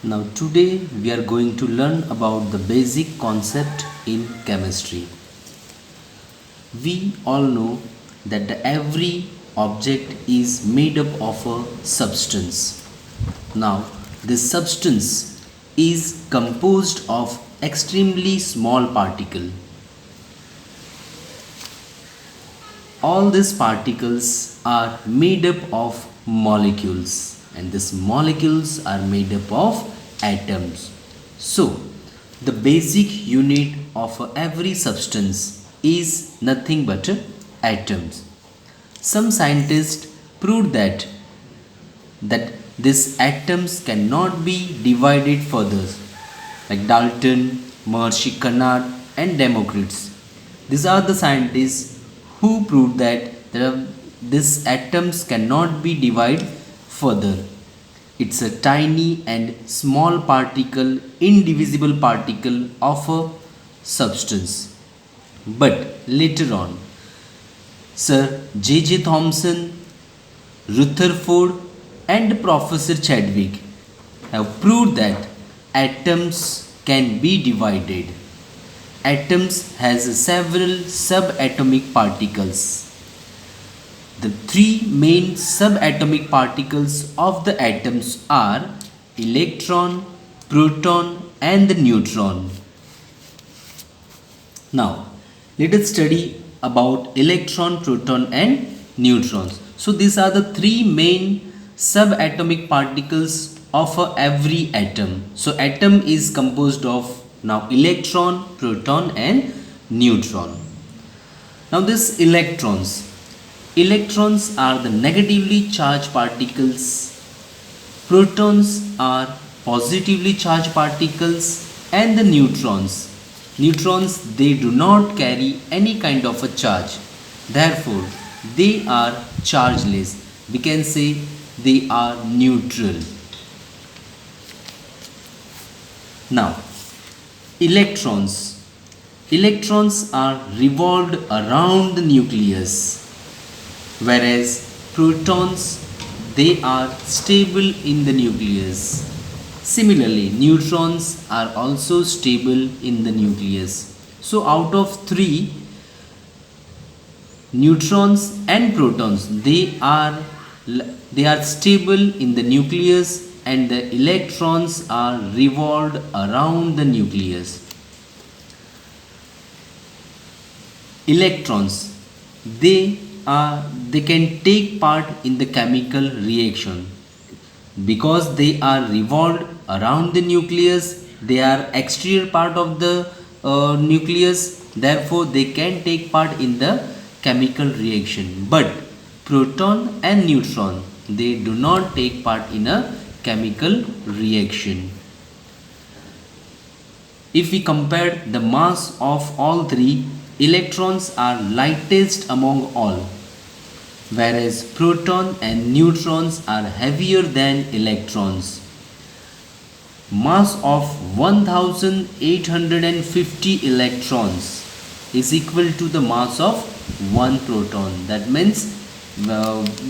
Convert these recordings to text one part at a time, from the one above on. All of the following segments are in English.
Now today we are going to learn about the basic concept in chemistry. We all know that every object is made up of a substance. Now this substance is composed of extremely small particle. All these particles are made up of molecules, and these molecules are made up of atoms. So the basic unit of every substance is nothing but atoms. Some scientists proved that these atoms cannot be divided further, like Dalton, Maharishi Carnot and Democritus. These are the scientists who proved that these atoms cannot be divided further. It's a tiny and small particle, indivisible particle of a substance. But later on, Sir J.J. Thomson, Rutherford and Professor Chadwick have proved that atoms can be divided. Atoms has several subatomic particles. The three main subatomic particles of the atoms are electron, proton and the neutron. Now, let us study about electron, proton and neutrons. So these are the three main subatomic particles of every atom. So atom is composed of now electron, proton and neutron. Now these electrons are the negatively charged particles, protons are positively charged particles and the neutrons they do not carry any kind of a charge, therefore they are chargeless. We can say they are neutral. Now electrons are revolved around the nucleus, whereas protons they are stable in the nucleus. Similarly, neutrons are also stable in the nucleus. So out of three, neutrons and protons they are stable in the nucleus and the electrons are revolved around the nucleus. Electrons they can take part in the chemical reaction because they are revolved around the nucleus. They are exterior part of the nucleus, therefore they can take part in the chemical reaction. But proton and neutron they do not take part in a chemical reaction. If we compare the mass of all three, electrons are lightest among all, whereas proton and neutrons are heavier than electrons. Mass of 1850 electrons is equal to the mass of 1 proton. That means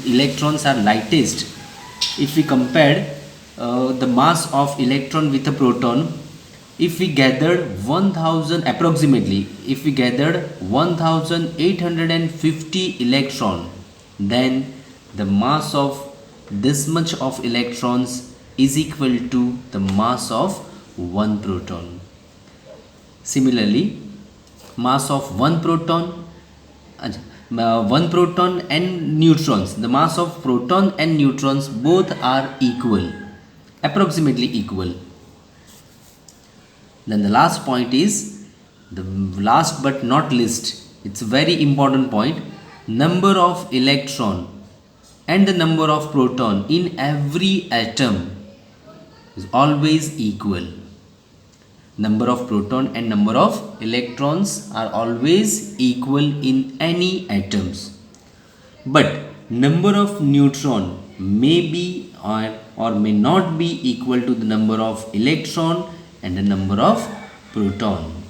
electrons are lightest. If we compare the mass of electron with a proton, if we gathered 1850 electron, then the mass of this much of electrons is equal to the mass of 1 proton. Similarly, mass of 1 proton and neutrons, the mass of proton and neutrons both are equal, approximately equal. Then the last point is, the last but not least, it's a very important point, number of electron and the number of proton in every atom is always equal. Number of proton and number of electrons are always equal in any atoms. But number of neutron may be or may not be equal to the number of electron and the number of proton.